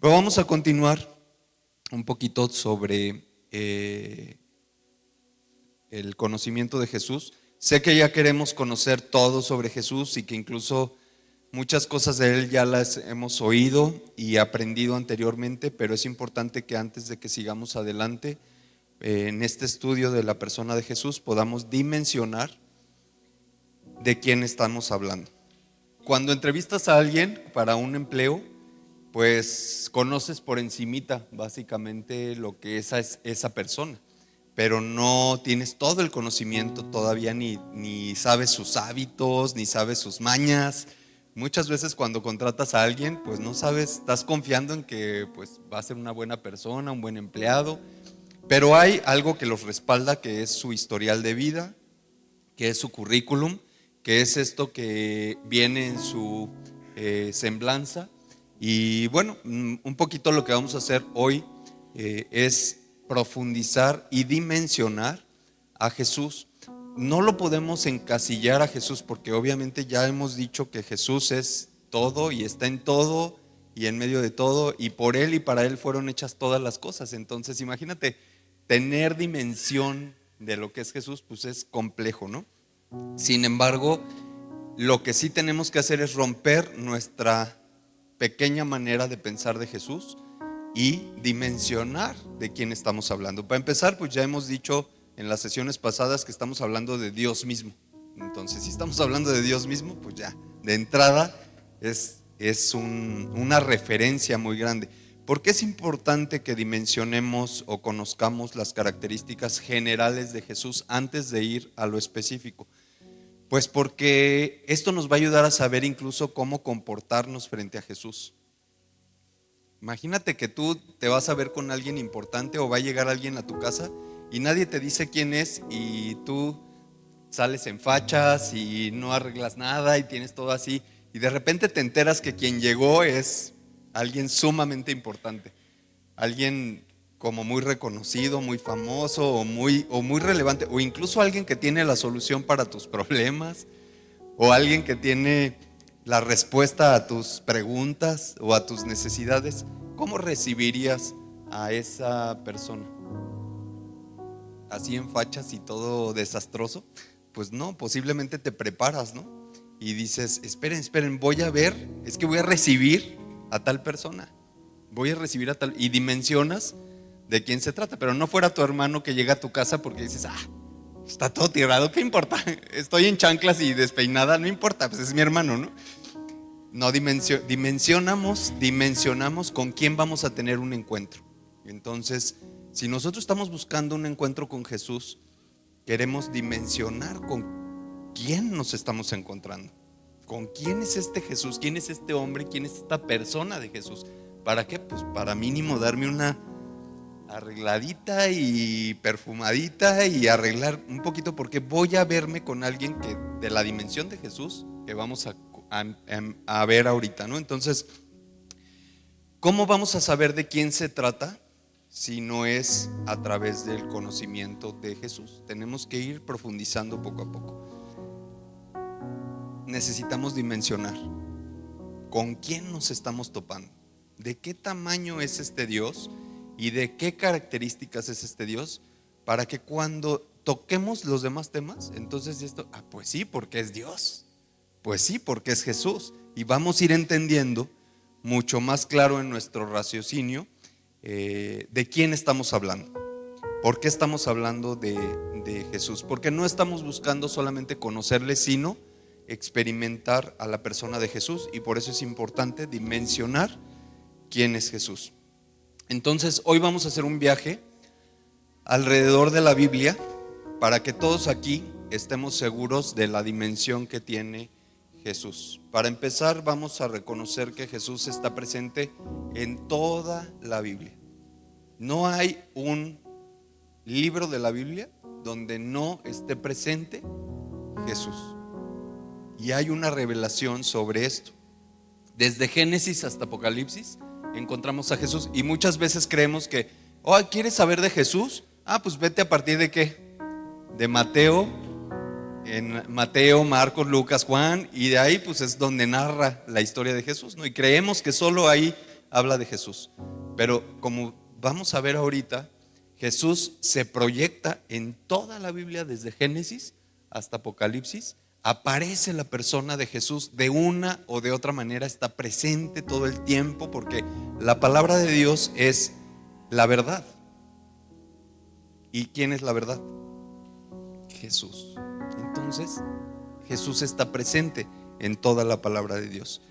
Pero vamos a continuar un poquito sobre el conocimiento de Jesús. Sé que ya queremos conocer todo sobre Jesús y que incluso muchas cosas de Él ya las hemos oído y aprendido anteriormente, pero es importante que antes de que sigamos adelante en este estudio de la persona de Jesús podamos dimensionar de quién estamos hablando. Cuando entrevistas a alguien para un empleo, pues conoces por encimita básicamente lo que es esa persona, pero no tienes todo el conocimiento todavía, ni sabes sus hábitos, ni sabes sus mañas. Muchas veces cuando contratas a alguien, pues no sabes, estás confiando en que pues va a ser una buena persona, un buen empleado, pero hay algo que los respalda, que es su historial de vida, que es su currículum, que es esto que viene en su semblanza. Y bueno, un poquito lo que vamos a hacer hoy es profundizar y dimensionar a Jesús. No lo podemos encasillar a Jesús porque obviamente ya hemos dicho que Jesús es todo y está en todo y en medio de todo, y por Él y para Él fueron hechas todas las cosas. Entonces imagínate, tener dimensión de lo que es Jesús, pues es complejo, ¿no? Sin embargo, lo que sí tenemos que hacer es romper nuestra pequeña manera de pensar de Jesús y dimensionar de quién estamos hablando. Para empezar, pues ya hemos dicho en las sesiones pasadas que estamos hablando de Dios mismo. Entonces, si estamos hablando de Dios mismo, pues ya, de entrada es una referencia muy grande. ¿Por qué es importante que dimensionemos o conozcamos las características generales de Jesús antes de ir a lo específico? Pues porque esto nos va a ayudar a saber incluso cómo comportarnos frente a Jesús. Imagínate que tú te vas a ver con alguien importante o va a llegar alguien a tu casa y nadie te dice quién es y tú sales en fachas y no arreglas nada y tienes todo así y de repente te enteras que quien llegó es alguien sumamente importante, alguien como muy reconocido, muy famoso o muy relevante, o incluso alguien que tiene la solución para tus problemas, o alguien que tiene la respuesta a tus preguntas o a tus necesidades. ¿Cómo recibirías a esa persona? ¿Así en fachas y todo desastroso? Pues no, posiblemente te preparas, ¿no? Y dices, esperen, voy a ver, es que voy a recibir a tal persona, voy a recibir a tal, y dimensionas de quién se trata, pero no fuera tu hermano que llega a tu casa porque dices, está todo tirado, ¿qué importa? Estoy en chanclas y despeinada, no importa, pues es mi hermano, ¿no? No, dimensionamos con quién vamos a tener un encuentro. Entonces, si nosotros estamos buscando un encuentro con Jesús, queremos dimensionar con quién nos estamos encontrando. ¿Con quién es este Jesús? ¿Quién es este hombre? ¿Quién es esta persona de Jesús? ¿Para qué? Pues para mínimo darme una arregladita y perfumadita y arreglar un poquito, porque voy a verme con alguien que de la dimensión de Jesús que vamos a ver ahorita, ¿no? Entonces, ¿cómo vamos a saber de quién se trata si no es a través del conocimiento de Jesús? Tenemos que ir profundizando poco a poco. Necesitamos dimensionar con quién nos estamos topando, de qué tamaño es este Dios y de qué características es este Dios, para que cuando toquemos los demás temas, entonces esto, pues sí, porque es Dios, pues sí, porque es Jesús, y vamos a ir entendiendo mucho más claro en nuestro raciocinio de quién estamos hablando, por qué estamos hablando de Jesús, porque no estamos buscando solamente conocerle, sino experimentar a la persona de Jesús, y por eso es importante dimensionar quién es Jesús. Entonces, hoy vamos a hacer un viaje alrededor de la Biblia para que todos aquí estemos seguros de la dimensión que tiene Jesús. Para empezar, vamos a reconocer que Jesús está presente en toda la Biblia. No hay un libro de la Biblia donde no esté presente Jesús. Y hay una revelación sobre esto. Desde Génesis hasta Apocalipsis encontramos a Jesús, y muchas veces creemos que, ¿quieres saber de Jesús? Pues vete a partir de ¿qué? De Mateo, en Mateo, Marcos, Lucas, Juan, y de ahí pues es donde narra la historia de Jesús, ¿no? Y creemos que solo ahí habla de Jesús. Pero como vamos a ver ahorita, Jesús se proyecta en toda la Biblia, desde Génesis hasta Apocalipsis. Aparece la persona de Jesús de una o de otra manera, está presente todo el tiempo, porque la palabra de Dios es la verdad. ¿Y quién es la verdad? Jesús. Entonces, Jesús está presente en toda la palabra de Dios.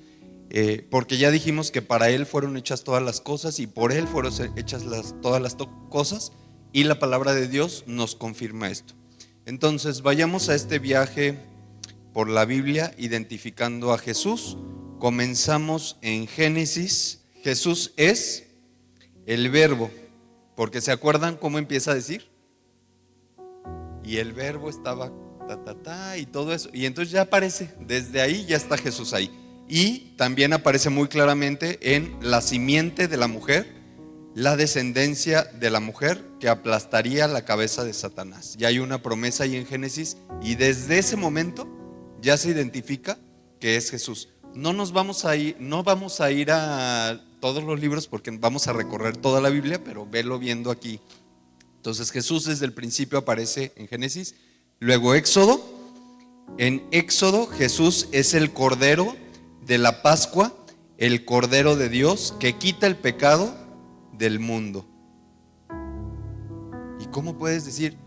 Porque ya dijimos que para Él fueron hechas todas las cosas y por Él fueron hechas todas las cosas, y la palabra de Dios nos confirma esto. Entonces, vayamos a este viaje por la Biblia identificando a Jesús. Comenzamos en Génesis. Jesús es el verbo, porque ¿se acuerdan cómo empieza a decir? Y el verbo estaba y todo eso, y entonces ya aparece, desde ahí ya está Jesús ahí. Y también aparece muy claramente en la simiente de la mujer, la descendencia de la mujer que aplastaría la cabeza de Satanás. Ya hay una promesa ahí en Génesis, y desde ese momento ya se identifica que es Jesús. No vamos a ir a todos los libros porque vamos a recorrer toda la Biblia, pero velo viendo aquí. Entonces Jesús desde el principio aparece en Génesis. Luego Éxodo. En Éxodo Jesús es el Cordero de la Pascua, el Cordero de Dios que quita el pecado del mundo. ¿Y cómo puedes decir,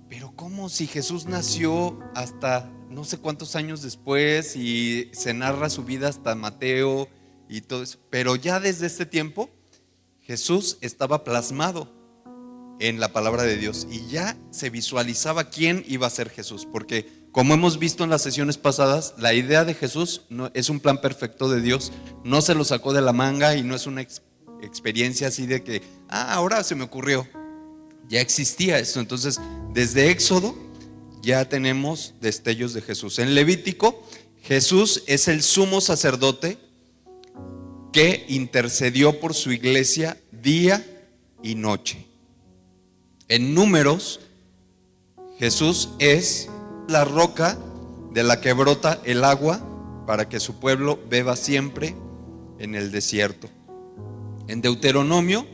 pero cómo si Jesús nació hasta no sé cuántos años después y se narra su vida hasta Mateo y todo eso? Pero ya desde este tiempo Jesús estaba plasmado en la palabra de Dios y ya se visualizaba quién iba a ser Jesús, porque como hemos visto en las sesiones pasadas, la idea de Jesús no, es un plan perfecto de Dios, no se lo sacó de la manga y no es una experiencia así de que, ahora se me ocurrió, ya existía esto. Entonces desde Éxodo ya tenemos destellos de Jesús. En Levítico, Jesús es el sumo sacerdote que intercedió por su iglesia día y noche. En Números, Jesús es la roca de la que brota el agua para que su pueblo beba siempre en el desierto. En Deuteronomio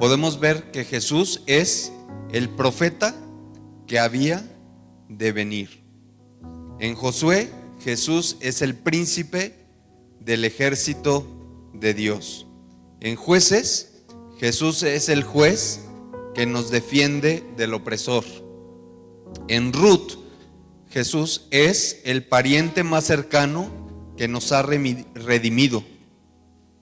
podemos ver que Jesús es el profeta que había de venir. En Josué, Jesús es el príncipe del ejército de Dios. En Jueces, Jesús es el juez que nos defiende del opresor. En Ruth, Jesús es el pariente más cercano que nos ha redimido.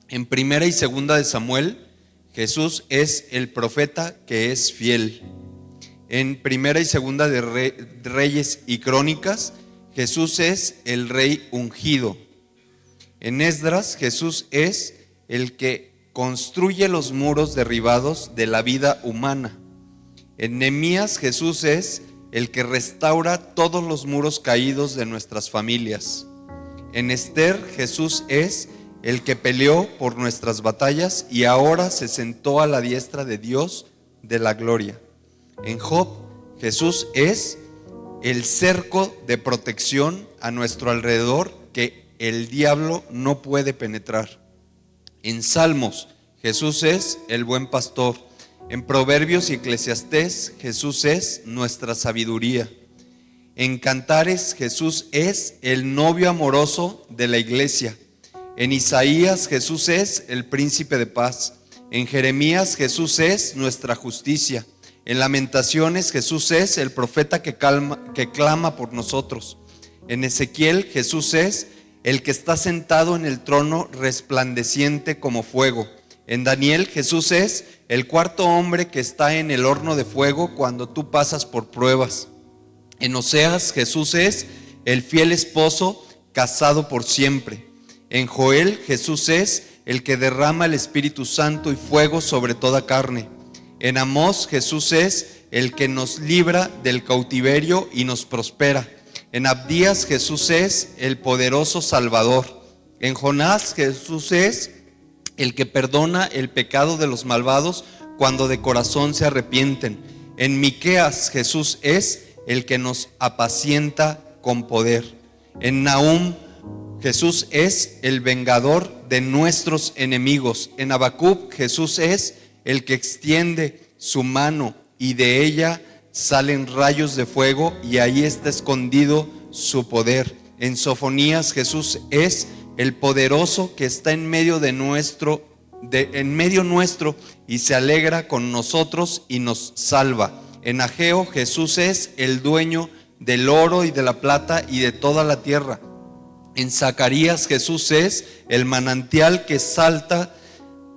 En Primera y Segunda de Samuel, Jesús es el profeta que es fiel. En Primera y Segunda de Reyes y Crónicas, Jesús es el rey ungido. En Esdras, Jesús es el que construye los muros derribados de la vida humana. En Nehemías, Jesús es el que restaura todos los muros caídos de nuestras familias. En Esther, Jesús es el que peleó por nuestras batallas y ahora se sentó a la diestra de Dios de la gloria. En Job, Jesús es el cerco de protección a nuestro alrededor que el diablo no puede penetrar. En Salmos, Jesús es el buen pastor. En Proverbios y Eclesiastés, Jesús es nuestra sabiduría. En Cantares, Jesús es el novio amoroso de la iglesia. En Isaías, Jesús es el príncipe de paz. En Jeremías, Jesús es nuestra justicia. En Lamentaciones, Jesús es el profeta que clama por nosotros. En Ezequiel, Jesús es el que está sentado en el trono resplandeciente como fuego. En Daniel, Jesús es el cuarto hombre que está en el horno de fuego cuando tú pasas por pruebas. En Oseas, Jesús es el fiel esposo casado por siempre. En Joel, Jesús es el que derrama el Espíritu Santo y fuego sobre toda carne. En Amós, Jesús es el que nos libra del cautiverio y nos prospera. En Abdías, Jesús es el poderoso Salvador. En Jonás, Jesús es el que perdona el pecado de los malvados cuando de corazón se arrepienten. En Miqueas, Jesús es el que nos apacienta con poder. En Nahum, Jesús es el vengador de nuestros enemigos. En Habacuc, Jesús es el que extiende su mano y de ella salen rayos de fuego y ahí está escondido su poder. En Sofonías, Jesús es el poderoso que está en medio nuestro y se alegra con nosotros y nos salva. En Ageo, Jesús es el dueño del oro y de la plata y de toda la tierra. En Zacarías, Jesús es el manantial que salta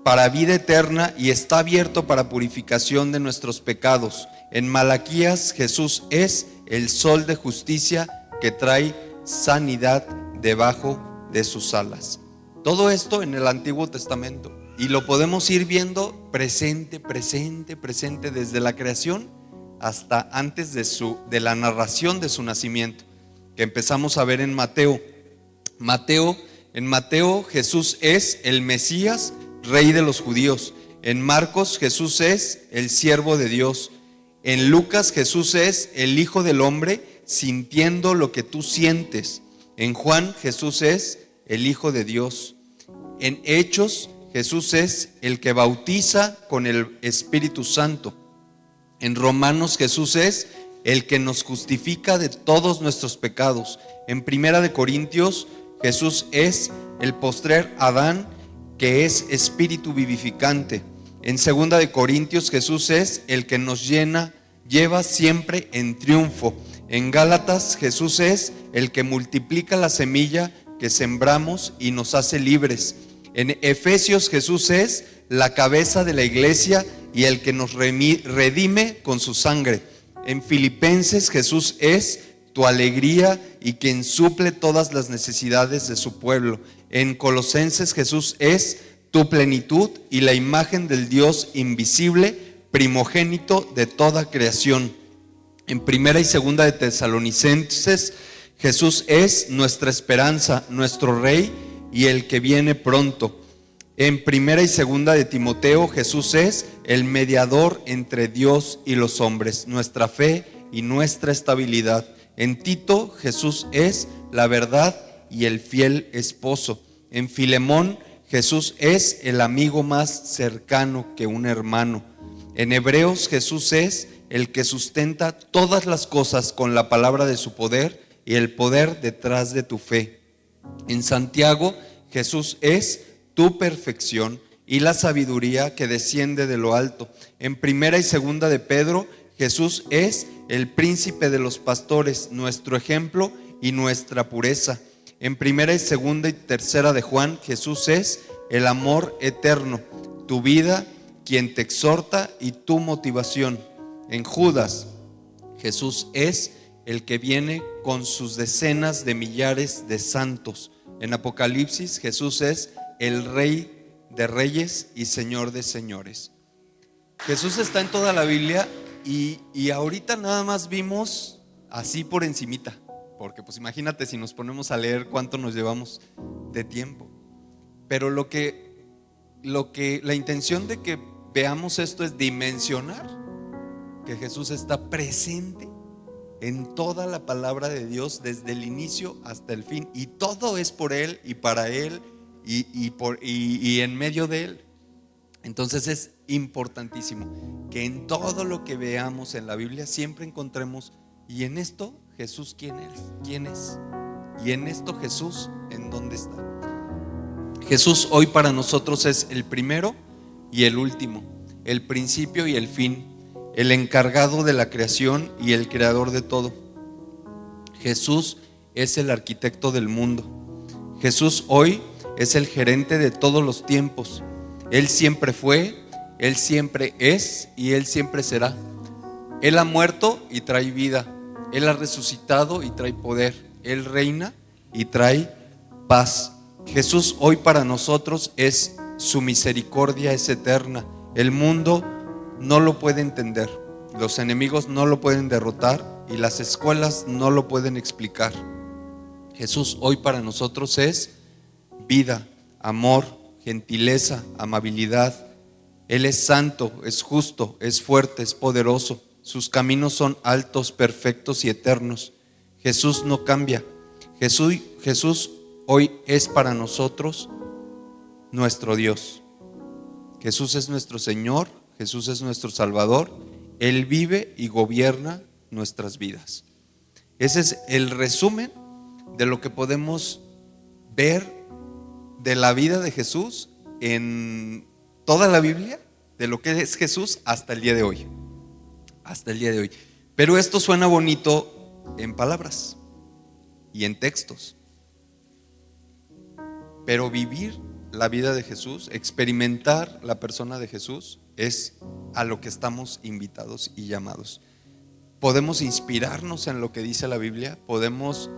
para vida eterna y está abierto para purificación de nuestros pecados. En Malaquías, Jesús es el sol de justicia que trae sanidad debajo de sus alas. Todo esto en el Antiguo Testamento, y lo podemos ir viendo presente desde la creación hasta antes de la narración de su nacimiento, que empezamos a ver en Mateo. En Mateo, Jesús es el Mesías, Rey de los judíos. En Marcos, Jesús es el siervo de Dios. En Lucas, Jesús es el Hijo del Hombre, sintiendo lo que tú sientes. En Juan, Jesús es el Hijo de Dios. En Hechos, Jesús es el que bautiza con el Espíritu Santo. En Romanos, Jesús es el que nos justifica de todos nuestros pecados. En Primera de Corintios, Jesús es el postrer Adán, que es espíritu vivificante. En Segunda de Corintios, Jesús es el que nos lleva siempre en triunfo. En Gálatas, Jesús es el que multiplica la semilla que sembramos y nos hace libres. En Efesios, Jesús es la cabeza de la iglesia y el que nos redime con su sangre. En Filipenses, Jesús es tu alegría y quien suple todas las necesidades de su pueblo. En Colosenses, Jesús es tu plenitud y la imagen del Dios invisible, primogénito de toda creación. En Primera y Segunda de Tesalonicenses, Jesús es nuestra esperanza, nuestro Rey y el que viene pronto. En Primera y Segunda de Timoteo, Jesús es el mediador entre Dios y los hombres, nuestra fe y nuestra estabilidad. En Tito, Jesús es la verdad y el fiel esposo. En Filemón, Jesús es el amigo más cercano que un hermano. En Hebreos, Jesús es el que sustenta todas las cosas con la palabra de su poder y el poder detrás de tu fe. En Santiago, Jesús es tu perfección y la sabiduría que desciende de lo alto. En Primera y Segunda de Pedro, Jesús es el príncipe de los pastores, nuestro ejemplo y nuestra pureza. En Primera y Segunda y Tercera de Juan, Jesús es el amor eterno, tu vida, quien te exhorta y tu motivación. En Judas, Jesús es el que viene con sus decenas de millares de santos. En Apocalipsis, Jesús es el Rey de reyes y Señor de señores. Jesús está en toda la Biblia y ahorita nada más vimos así por encimita, porque pues imagínate si nos ponemos a leer cuánto nos llevamos de tiempo. Pero la intención de que veamos esto es dimensionar que Jesús está presente en toda la palabra de Dios desde el inicio hasta el fin, y todo es por Él y para Él y en medio de Él. Entonces es importantísimo que en todo lo que veamos en la Biblia siempre encontremos, y en esto Jesús ¿quién es? Y en esto Jesús ¿en dónde está? Jesús hoy para nosotros es el primero y el último, el principio y el fin, el encargado de la creación y el creador de todo. Jesús es el arquitecto del mundo. Jesús hoy es el gerente de todos los tiempos. Él siempre fue, Él siempre es y Él siempre será. Él ha muerto y trae vida. Él ha resucitado y trae poder. Él reina y trae paz. Jesús hoy para nosotros es su misericordia, es eterna. El mundo no lo puede entender, los enemigos no lo pueden derrotar y las escuelas no lo pueden explicar. Jesús hoy para nosotros es vida, amor, gentileza, amabilidad. Él es santo, es justo, es fuerte, es poderoso. Sus caminos son altos, perfectos y eternos. Jesús no cambia. Jesús hoy es para nosotros nuestro Dios. Jesús es nuestro Señor, Jesús es nuestro Salvador. Él vive y gobierna nuestras vidas. Ese es el resumen de lo que podemos ver de la vida de Jesús en toda la Biblia, de lo que es Jesús hasta el día de hoy. Hasta el día de hoy. Pero esto suena bonito en palabras y en textos. Pero vivir la vida de Jesús, experimentar la persona de Jesús, es a lo que estamos invitados y llamados. Podemos inspirarnos en lo que dice la Biblia, podemos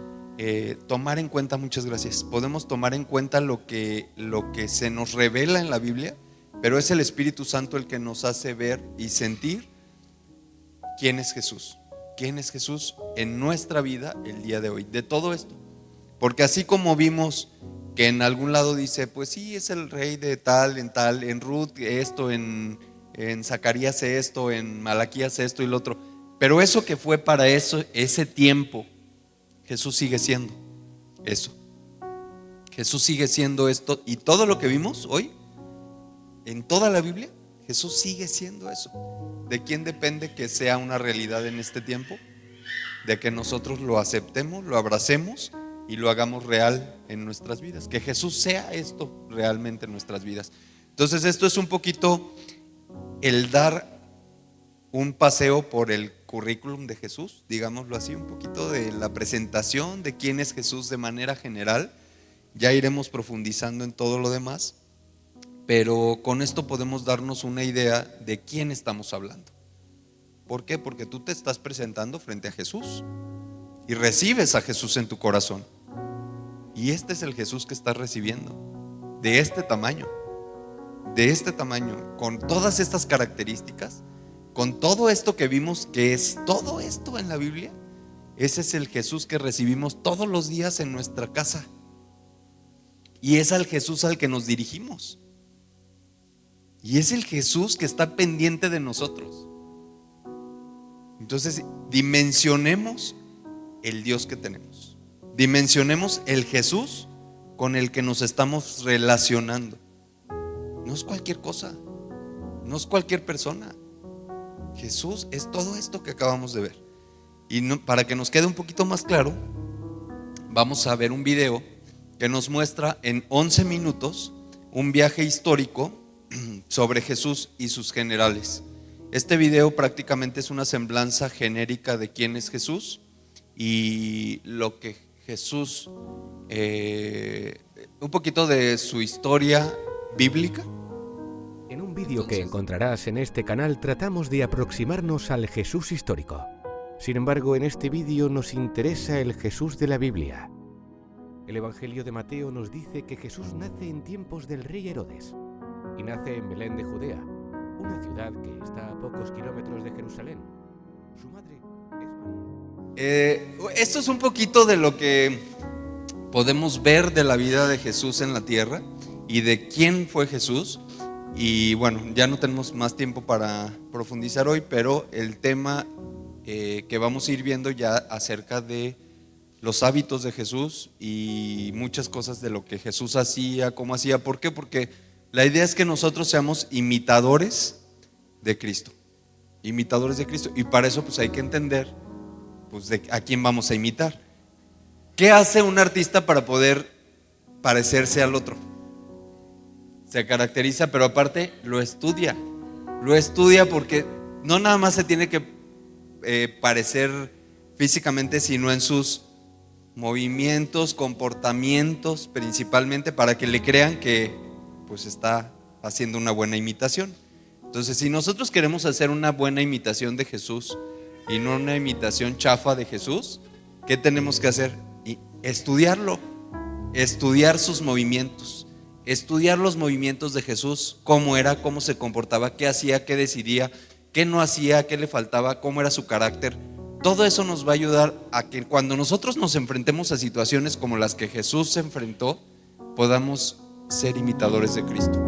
tomar en cuenta, muchas gracias, podemos tomar en cuenta lo que se nos revela en la Biblia, pero es el Espíritu Santo el que nos hace ver y sentir quién es Jesús en nuestra vida el día de hoy, de todo esto. Porque así como vimos que en algún lado dice, pues sí, es el rey de tal, en Ruth esto, en Zacarías esto, en Malaquías esto y lo otro, pero eso que fue para eso, ese tiempo, Jesús sigue siendo eso. Jesús sigue siendo esto, y todo lo que vimos hoy en toda la Biblia, Jesús sigue siendo eso. ¿De quién depende que sea una realidad en este tiempo? De que nosotros lo aceptemos, lo abracemos y lo hagamos real en nuestras vidas. Que Jesús sea esto realmente en nuestras vidas. Entonces esto es un poquito el dar un paseo por el currículum de Jesús, digámoslo así, un poquito de la presentación de quién es Jesús de manera general. Ya iremos profundizando en todo lo demás, pero con esto podemos darnos una idea de quién estamos hablando. ¿Por qué? Porque tú te estás presentando frente a Jesús y recibes a Jesús en tu corazón. Y este es el Jesús que estás recibiendo, de este tamaño, con todas estas características, con todo esto que vimos, que es todo esto en la Biblia. Ese es el Jesús que recibimos todos los días en nuestra casa. Y es al Jesús al que nos dirigimos. Y es el Jesús que está pendiente de nosotros. Entonces, dimensionemos el Dios que tenemos. Dimensionemos el Jesús con el que nos estamos relacionando. No es cualquier cosa, no es cualquier persona. Jesús es todo esto que acabamos de ver. Y para que nos quede un poquito más claro, vamos a ver un video que nos muestra en 11 minutos un viaje histórico sobre Jesús y sus generales. Este video prácticamente es una semblanza genérica de quién es Jesús y lo que Jesús, un poquito de su historia bíblica. En un vídeo que encontrarás en este canal tratamos de aproximarnos al Jesús histórico. Sin embargo, en este vídeo nos interesa el Jesús de la Biblia. El Evangelio de Mateo nos dice que Jesús nace en tiempos del rey Herodes y nace en Belén de Judea, una ciudad que está a pocos kilómetros de Jerusalén. Su madre es María. Esto es un poquito de lo que podemos ver de la vida de Jesús en la tierra y de quién fue Jesús. Y bueno, ya no tenemos más tiempo para profundizar hoy, pero el tema que vamos a ir viendo ya acerca de los hábitos de Jesús y muchas cosas de lo que Jesús hacía, cómo hacía. ¿Por qué? Porque la idea es que nosotros seamos imitadores de Cristo. Imitadores de Cristo. Y para eso pues hay que entender pues, a quién vamos a imitar. ¿Qué hace un artista para poder parecerse al otro? Se caracteriza, pero aparte lo estudia porque no nada más se tiene que parecer físicamente, sino en sus movimientos, comportamientos, principalmente para que le crean que pues está haciendo una buena imitación. Entonces, si nosotros queremos hacer una buena imitación de Jesús y no una imitación chafa de Jesús, ¿qué tenemos que hacer? Estudiarlo, estudiar sus movimientos. Estudiar los movimientos de Jesús, cómo era, cómo se comportaba, qué hacía, qué decidía, qué no hacía, qué le faltaba, cómo era su carácter. Todo eso nos va a ayudar a que cuando nosotros nos enfrentemos a situaciones como las que Jesús se enfrentó, podamos ser imitadores de Cristo.